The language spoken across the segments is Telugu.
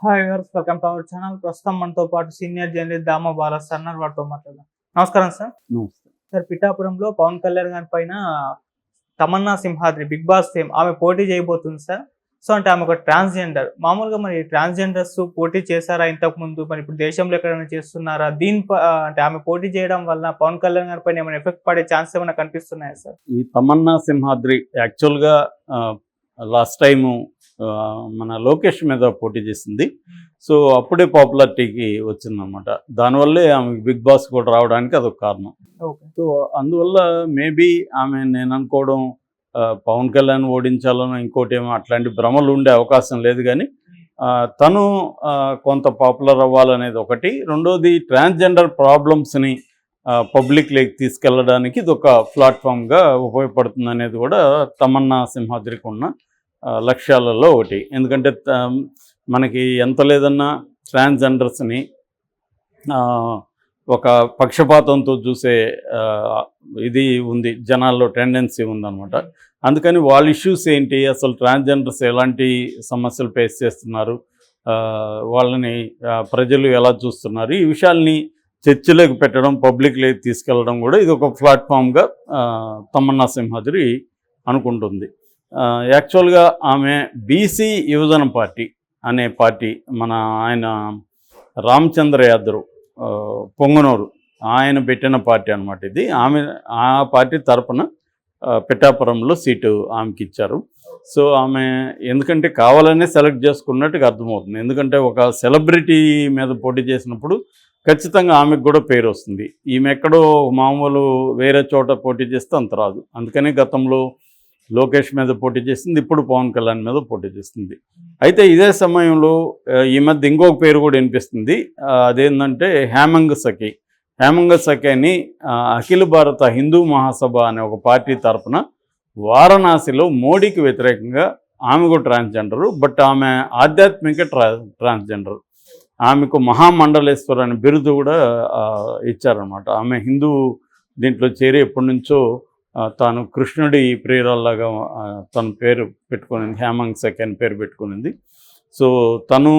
Hi viewers, welcome to our channel. ప్రస్తుతం మనతో పాటు సీనియర్ జర్నలిస్ట్ దామ బాలా సార్ ఉన్నారు. వారితో మాట్లాడదాం. నమస్కారం సార్. నమస్తే. సార్, పిఠాపురంలో పవన్ కళ్యాణ్ గారి పైన Tamannaah Simhadri Bigg Boss fame ఆమె పోటీ చేయబోతుంది సార్. సో అంటే ఆమె ఒక ట్రాన్స్జెండర్. మామూలుగా మరి ట్రాన్స్జెండర్స్ పోటీ చేశారా ఇంతకు ముందు? మరి ఇప్పుడు దేశంలో ఎక్కడైనా చేస్తున్నారా? అంటే ఆమె పోటీ చేయడం వల్ల పవన్ కళ్యాణ్ గారి పైన ఏమైనా ఎఫెక్ట్ పడే ఛాన్స్ ఏమైనా కనిపిస్తున్నాయా సార్? ఈ తమన్నా సింహాద్రి యాక్చువల్గా లాస్ట్ టైము మన లోకేష్ మీద పోటీ చేసింది. సో అప్పుడే పాపులారిటీకి వచ్చిందనమాట. దానివల్లే ఆమె బిగ్ బాస్ కూడా రావడానికి అదొక కారణం. సో అందువల్ల మేబీ ఆమె నేను అనుకోవడం పవన్ కళ్యాణ్ ఓడించాలని ఇంకోటి ఏమో అట్లాంటి భ్రమలు ఉండే అవకాశం లేదు. కానీ తను కొంత పాపులర్ అవ్వాలనేది ఒకటి. రెండోది ట్రాన్స్జెండర్ ప్రాబ్లమ్స్ని పబ్లిక్లోకి తీసుకెళ్ళడానికి ఇది ఒక ప్లాట్ఫామ్గా ఉపయోగపడుతుంది అనేది కూడా తమన్నా సింహాద్రికి ఉన్న లక్ష్యాలలో ఒకటి. ఎందుకంటే మనకి ఎంత లేదన్నా ట్రాన్స్జెండర్స్ని ఒక పక్షపాతంతో చూసే ఇది ఉంది, జనాల్లో టెండెన్సీ ఉందన్నమాట. అందుకని వాళ్ళ ఇష్యూస్ ఏంటి, అసలు ట్రాన్స్జెండర్స్ ఎలాంటి సమస్యలు ఫేస్ చేస్తున్నారు, వాళ్ళని ప్రజలు ఎలా చూస్తున్నారు, ఈ విషయాల్ని చర్చలోకి పెట్టడం, పబ్లిక్లోకి తీసుకెళ్ళడం కూడా ఇది ఒక ప్లాట్ఫామ్గా తమన్నా సింహాద్రి అనుకుంటుంది. యాక్చువల్గా ఆమె బీసీ యువజన పార్టీ అనే పార్టీ, మన ఆయన రామచంద్ర యాదవ్ పొంగనూరు ఆయన పెట్టిన పార్టీ అనమాట ఇది. ఆ పార్టీ తరపున పిఠాపురంలో సీటు ఆమెకి ఇచ్చారు. సో ఆమె ఎందుకంటే కావాలనే సెలెక్ట్ చేసుకున్నట్టుగా అర్థమవుతుంది. ఎందుకంటే ఒక సెలబ్రిటీ మీద పోటీ చేసినప్పుడు ఖచ్చితంగా ఆమెకు కూడా పేరు వస్తుంది. ఈమె ఎక్కడో మామూలు వేరే చోట పోటీ చేస్తే అంత రాదు. అందుకనే గతంలో లోకేష్ మీద పోటీ చేసింది, ఇప్పుడు పవన్ కళ్యాణ్ మీద పోటీ చేస్తుంది. అయితే ఇదే సమయంలో ఈ మధ్య ఇంకొక పేరు కూడా వినిపిస్తుంది. అదేంటంటే హేమంగ్ సఖి అని అఖిల భారత హిందూ మహాసభ అనే ఒక పార్టీ తరఫున వారణాసిలో మోడీకి వ్యతిరేకంగా ఆమె కూడా ట్రాన్స్జెండరు. బట్ ఆమె ఆధ్యాత్మిక ట్రాన్స్జెండర్. ఆమెకు మహామండలేశ్వర్ అనే బిరుదు కూడా ఇచ్చారనమాట. ఆమె హిందూ దీంట్లో చేరి ఎప్పటి నుంచో తాను కృష్ణుడి ప్రియురాల్లాగా తన పేరు పెట్టుకునింది, హేమంగ్ సఖి అని పేరు పెట్టుకునింది. సో తను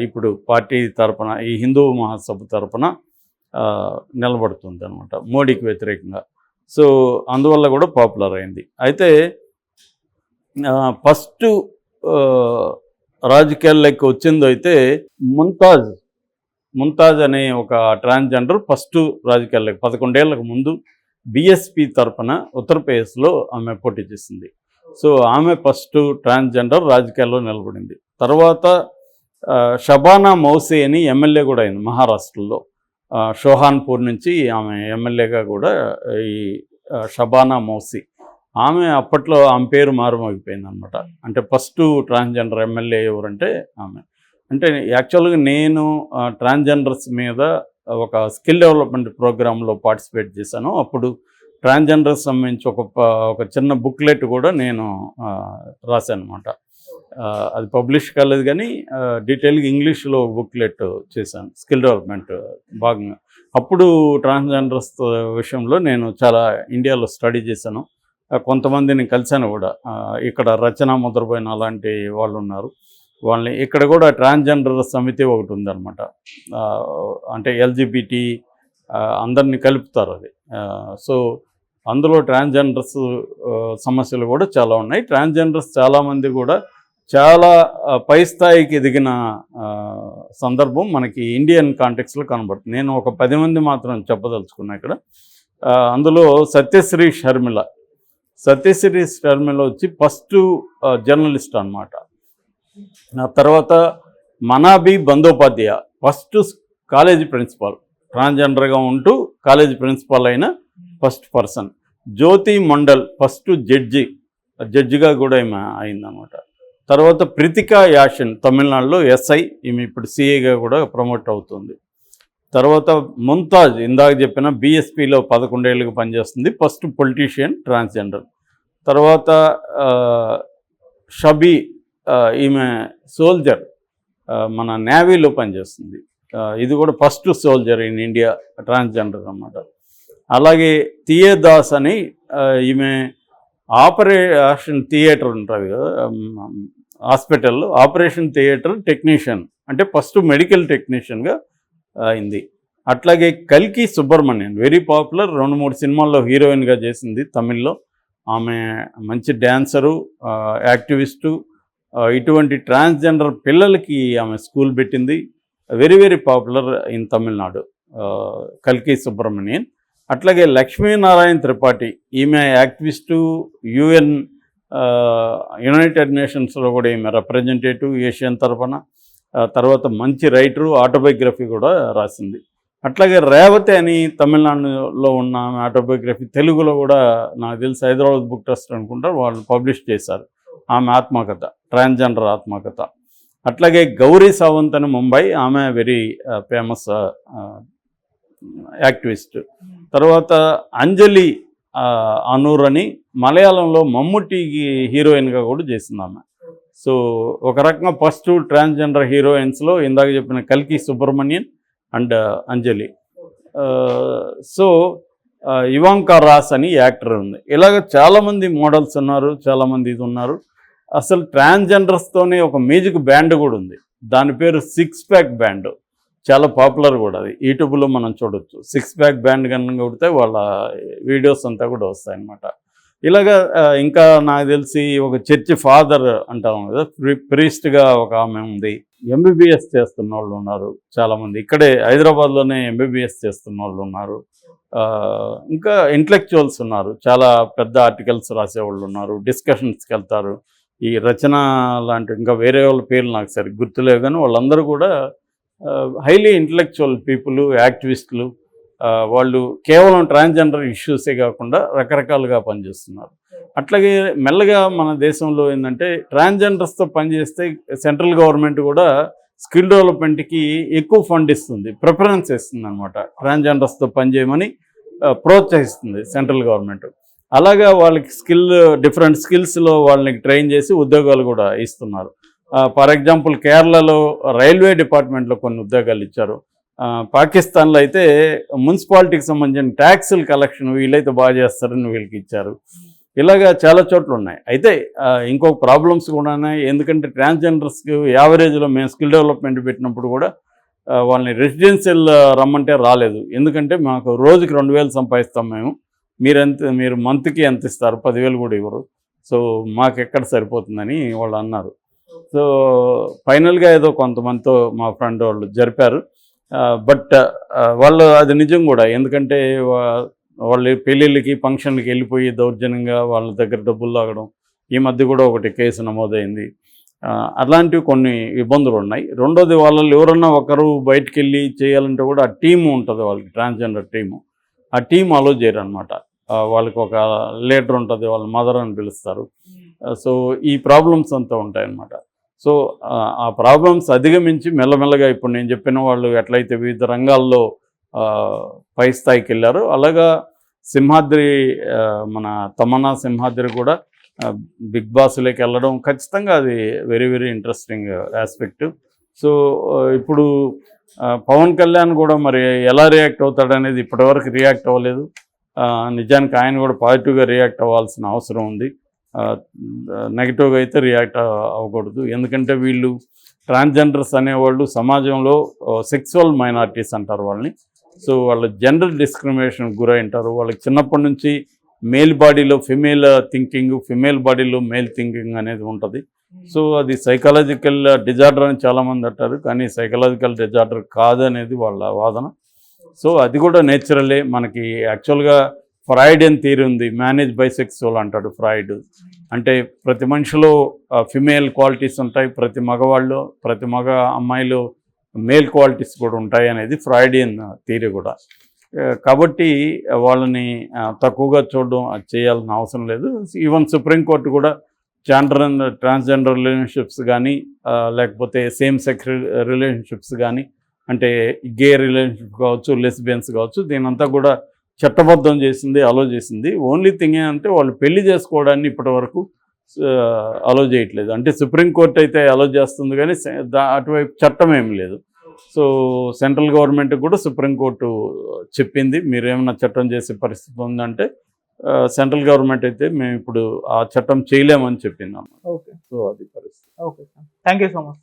ఇప్పుడు పార్టీ తరపున ఈ హిందూ మహాసభ తరపున నిలబడుతుంది అనమాట మోడీకి వ్యతిరేకంగా. సో అందువల్ల కూడా పాపులర్ అయింది. అయితే ఫస్ట్ రాజకీయాల్లోకి వచ్చిందో అయితే ముంతాజ్ అనే ఒక ట్రాన్స్జెండర్ ఫస్ట్ రాజకీయాల్లోకి 11 ఏళ్లకు ముందు బీఎస్పీ తరపున ఉత్తరప్రదేశ్లో ఆమె పోటీ చేసింది. సో ఆమె ఫస్ట్ ట్రాన్స్జెండర్ రాజకీయాల్లో నిలబడింది. తర్వాత షబానా మౌసీ అని ఎమ్మెల్యే కూడా అయింది మహారాష్ట్రలో. షోహాన్పూర్ నుంచి ఆమె ఎమ్మెల్యేగా కూడా ఈ షబానా మౌసీ ఆమె అప్పట్లో ఆమె పేరు మారుమోగిపోయింది అనమాట. అంటే ఫస్ట్ ట్రాన్స్జెండర్ ఎమ్మెల్యే ఎవరంటే ఆమె. అంటే యాక్చువల్గా నేను ట్రాన్స్జెండర్స్ మీద ఒక స్కిల్ డెవలప్మెంట్ ప్రోగ్రాంలో పార్టిసిపేట్ చేశాను. అప్పుడు ట్రాన్స్జెండర్స్ సంబంధించి ఒక చిన్న బుక్లెట్ కూడా నేను రాశాను అనమాట. అది పబ్లిష్ కాలేదు కానీ డీటెయిల్గా ఇంగ్లీష్లో బుక్లెట్ చేశాను స్కిల్ డెవలప్మెంట్ భాగంగా. అప్పుడు ట్రాన్స్జెండర్స్ విషయంలో నేను చాలా ఇండియాలో స్టడీ చేశాను. కొంతమందిని కలిశాను కూడా. ఇక్కడ రచన ముద్రపోయిన అలాంటి వాళ్ళు ఉన్నారు. వాళ్ళని ఇక్కడ కూడా ట్రాన్స్జెండర్ సమితి ఒకటి ఉందన్నమాట. అంటే ఎల్జిబిటి అందరినీ కలుపుతారు అది. సో అందులో ట్రాన్స్జెండర్స్ సమస్యలు కూడా చాలా ఉన్నాయి. ట్రాన్స్జెండర్స్ చాలామంది కూడా చాలా పై స్థాయికి ఎదిగిన సందర్భం మనకి ఇండియన్ కాంటెక్స్లో కనబడుతుంది. నేను ఒక 10 మంది మాత్రం చెప్పదలుచుకున్నా ఇక్కడ. అందులో సత్యశ్రీ షర్మిల వచ్చి ఫస్ట్ జర్నలిస్ట్ అన్నమాట. తర్వాత Manabi Bandopadhyay first college principal, ట్రాన్స్జెండర్గా ఉంటూ కాలేజీ ప్రిన్సిపాల్ అయిన ఫస్ట్ పర్సన్. జ్యోతి మండల్ ఫస్ట్ జడ్జిగా కూడా ఈమె అయిందనమాట. తర్వాత ప్రితికా యాషన్ తమిళనాడులో ఎస్ఐ, ఈమె ఇప్పుడు సిఏగా కూడా ప్రమోట్ అవుతుంది. తర్వాత ముంతాజ్ ఇందాక చెప్పిన బీఎస్పీలో 11 ఏళ్ళుగా పనిచేస్తుంది, ఫస్ట్ పొలిటీషియన్ ట్రాన్స్జెండర్. తర్వాత షబీ, ఈమె సోల్జర్, మన నేవీలో పనిచేస్తుంది. ఇది కూడా first soldier in India transgender అన్నమాట. అలాగే తియేదాస్ అని ఈమె ఆపరేషన్ థియేటర్ ఉంటుంది కదా హాస్పిటల్లో, ఆపరేషన్ థియేటర్ టెక్నీషియన్ అంటే ఫస్ట్ మెడికల్ టెక్నీషియన్గా అయింది. అట్లాగే కల్కి సుబ్రహ్మణ్యన్ వెరీ పాపులర్, 2-3 సినిమాల్లో హీరోయిన్గా చేసింది తమిళ్లో. ఆమె మంచి డ్యాన్సరు, యాక్టివిస్టు, ఇటువంటి ట్రాన్స్జెండర్ పిల్లలకి ఆమె స్కూల్ పెట్టింది. Very very popular in Tamil Nadu కల్కి సుబ్రహ్మణ్యన్. అట్లాగే లక్ష్మీనారాయణ త్రిపాఠి, ఈమె యాక్టివిస్టు, యునైటెడ్ నేషన్స్లో కూడా ఈమె రిప్రజెంటేటివ్ ఏషియన్ తరఫున. తర్వాత మంచి రైటరు, ఆటోబయోగ్రఫీ కూడా రాసింది. అట్లాగే రేవతి అని తమిళనాడులో ఉన్న ఆటోబయోగ్రఫీ తెలుగులో కూడా నాకు తెలిసి హైదరాబాద్ బుక్ ట్రస్ట్ అనుకుంటా వాళ్ళు పబ్లిష్ చేశారు. ఆమె ఆత్మకథ, ట్రాన్స్జెండర్ ఆత్మకథ. అట్లాగే గౌరీ సావంత్ అని ముంబై, ఆమె వెరీ ఫేమస్ యాక్టివిస్ట్. తర్వాత అంజలి అనూర్ అని మలయాళంలో మమ్ముట్టికి హీరోయిన్గా కూడా చేసింది ఆమె. సో ఒక రకంగా ఫస్ట్ ట్రాన్స్జెండర్ హీరోయిన్స్లో ఇందాక చెప్పిన కల్కి Subramaniam and Anjali. So Ivanka Ross అని యాక్టర్ ఉంది. ఇలాగ చాలామంది మోడల్స్ ఉన్నారు, చాలామంది ఇది ఉన్నారు. అసలు ట్రాన్స్జెండర్స్తోనే ఒక మ్యూజిక్ బ్యాండ్ కూడా ఉంది, దాని పేరు 6 ప్యాక్ బ్యాండ్. చాలా పాపులర్ కూడా అది, యూట్యూబ్లో మనం చూడొచ్చు. 6 ప్యాక్ బ్యాండ్ కనుక కొడితే వాళ్ళ వీడియోస్ అంతా కూడా వస్తాయన్నమాట. ఇలాగా ఇంకా నాకు తెలిసి ఒక చర్చి ఫాదర్ అంటాం కదా, ప్రీస్ట్గా ఒక ఆమె ఉంది. ఎంబీబీఎస్ చేస్తున్న వాళ్ళు ఉన్నారు చాలామంది, ఇక్కడే హైదరాబాద్లోనే ఎంబీబీఎస్ చేస్తున్న వాళ్ళు ఉన్నారు. ఇంకా ఇంటలెక్చువల్స్ ఉన్నారు, చాలా పెద్ద ఆర్టికల్స్ రాసేవాళ్ళు ఉన్నారు, డిస్కషన్స్కి వెళ్తారు. ఈ రచన లాంటి ఇంకా వేరే వాళ్ళ పేర్లు నాకు సరిగ్గా గుర్తులేవు, కానీ వాళ్ళందరూ కూడా హైలీ ఇంటలెక్చువల్ పీపుల్, యాక్టివిస్టులు. వాళ్ళు కేవలం ట్రాన్స్జెండర్ ఇష్యూసే కాకుండా రకరకాలుగా పనిచేస్తున్నారు. అట్లాగే మెల్లగా మన దేశంలో ఏంటంటే ట్రాన్స్జెండర్స్తో పనిచేస్తే సెంట్రల్ గవర్నమెంట్ కూడా స్కిల్ డెవలప్మెంట్కి ఎక్కువ ఫండ్ ఇస్తుంది, ప్రిఫరెన్స్ ఇస్తుంది అనమాట. ట్రాన్స్జెండర్స్తో పనిచేయమని ప్రోత్సహిస్తుంది సెంట్రల్ గవర్నమెంట్. అలాగా వాళ్ళకి డిఫరెంట్ స్కిల్స్లో వాళ్ళని ట్రైన్ చేసి ఉద్యోగాలు కూడా ఇస్తున్నారు. ఫర్ ఎగ్జాంపుల్ కేరళలో రైల్వే డిపార్ట్మెంట్లో కొన్ని ఉద్యోగాలు ఇచ్చారు. పాకిస్తాన్లో అయితే మున్సిపాలిటీకి సంబంధించిన ట్యాక్సుల కలెక్షన్ వీళ్ళైతే బాగా చేస్తారని వీళ్ళకి ఇచ్చారు. ఇలాగా చాలా చోట్ల ఉన్నాయి. అయితే ఇంకొక ప్రాబ్లమ్స్ కూడా ఉన్నాయి. ఎందుకంటే ట్రాన్స్జెండర్స్కి యావరేజ్లో మేము స్కిల్ డెవలప్మెంట్ పెట్టినప్పుడు కూడా వాళ్ళని రెసిడెన్షియల్ రమ్మంటే రాలేదు. ఎందుకంటే మాకు రోజుకి 2,000 సంపాదిస్తాం మేము, మీరు మంత్కి ఎంత ఇస్తారు, 10,000 కూడా ఇవ్వరు, సో మాకు ఎక్కడ సరిపోతుందని వాళ్ళు అన్నారు. సో ఫైనల్గా ఏదో కొంతమందితో మా ఫ్రెండ్ వాళ్ళు జరిపారు. బట్ వాళ్ళు అది నిజం కూడా, ఎందుకంటే వాళ్ళు పెళ్ళిళ్ళకి ఫంక్షన్లకి వెళ్ళిపోయి దౌర్జన్యంగా వాళ్ళ దగ్గర డబ్బులు లాగడం, ఈ మధ్య కూడా ఒకటి కేసు నమోదైంది. అలాంటివి కొన్ని ఇబ్బందులు ఉన్నాయి. రెండోది, వాళ్ళలో ఎవరన్నా ఒకరు బయటికి వెళ్ళి చేయాలంటే కూడా ఆ టీము ఉంటుంది వాళ్ళకి, ట్రాన్స్జెండర్ టీము. ఆ టీం అలో చేయరు అనమాట. వాళ్ళకి ఒక లీడర్ ఉంటుంది, వాళ్ళ మదర్ అని పిలుస్తారు. సో ఈ ప్రాబ్లమ్స్ అంతా ఉంటాయన్నమాట. సో ఆ ప్రాబ్లమ్స్ అధిగమించి మెల్లమెల్లగా ఇప్పుడు నేను చెప్పిన వాళ్ళు ఎట్లయితే వివిధ రంగాల్లో పై స్థాయికి వెళ్ళారో, అలాగా సింహాద్రి, మన తమన్నా సింహాద్రి కూడా బిగ్ బాస్లోకి వెళ్ళడం ఖచ్చితంగా అది very very interesting aspect. So ఇప్పుడు పవన్ కళ్యాణ్ కూడా మరి ఎలా రియాక్ట్ అవుతాడనేది ఇప్పటివరకు రియాక్ట్ అవ్వలేదు. నిజానికి ఆయన కూడా పాజిటివ్గా రియాక్ట్ అవ్వాల్సిన అవసరం ఉంది. నెగిటివ్గా అయితే రియాక్ట్ అవ్వకూడదు. ఎందుకంటే వీళ్ళు ట్రాన్స్జెండర్స్ అనేవాళ్ళు సమాజంలో సెక్సువల్ మైనారిటీస్ అంటారు వాళ్ళని. సో వాళ్ళు జెండర్ డిస్క్రిమినేషన్ గురై ఉంటారు. వాళ్ళకి చిన్నప్పటి నుంచి మేల్ బాడీలో ఫిమేల్ థింకింగ్, ఫిమేల్ బాడీలో మేల్ థింకింగ్ అనేది ఉంటుంది. సో అది సైకలాజికల్ డిజార్డర్ అని చాలామంది అంటారు, కానీ సైకలాజికల్ డిజార్డర్ కాదనేది వాళ్ళ వాదన. సో అది కూడా నేచురలే. మనకి యాక్చువల్గా ఫ్రాయిడియన్ థియరీ ఉంది, మేనేజ్ బైసెక్సువల్ అంటాడు ఫ్రాయిడ్. అంటే ప్రతి మనిషిలో ఫిమేల్ క్వాలిటీస్ ఉంటాయి, ప్రతి మగ అమ్మాయిలో మేల్ క్వాలిటీస్ కూడా ఉంటాయి అనేది ఫ్రాయిడియన్ థియరీ కూడా. కాబట్టి వాళ్ళని తక్కువగా చూడడం చేయాల్సిన అవసరం లేదు. ఈవెన్ సుప్రీంకోర్టు కూడా ట్రాన్స్జెండర్ రిలేషన్షిప్స్ కానీ, లేకపోతే సేమ్ సెక్స్ రిలేషన్షిప్స్ కానీ, అంటే గే రిలేషన్షిప్ కావచ్చు, లెస్బియన్స్ కావచ్చు, దీనంతా కూడా చట్టబద్ధం చేసింది, అలో చేసింది. ఓన్లీ థింగ్ ఏంటంటే వాళ్ళు పెళ్లి చేసుకోవడాన్ని ఇప్పటి వరకు అలో చేయట్లేదు. అంటే సుప్రీంకోర్టు అయితే అలో చేస్తుంది, కానీ అటువైపు చట్టం ఏమి లేదు. సో సెంట్రల్ గవర్నమెంట్ కూడా సుప్రీంకోర్టు చెప్పింది, మీరేమన్నా చట్టం చేసే పరిస్థితి ఉందంటే సెంట్రల్ గవర్నమెంట్ అయితే మేము ఇప్పుడు ఆ చట్టం చేయలేమని చెప్పింది అన్నమాట. ఓకే, సో అది పరిస్థితి. Okay sir, thank you so much.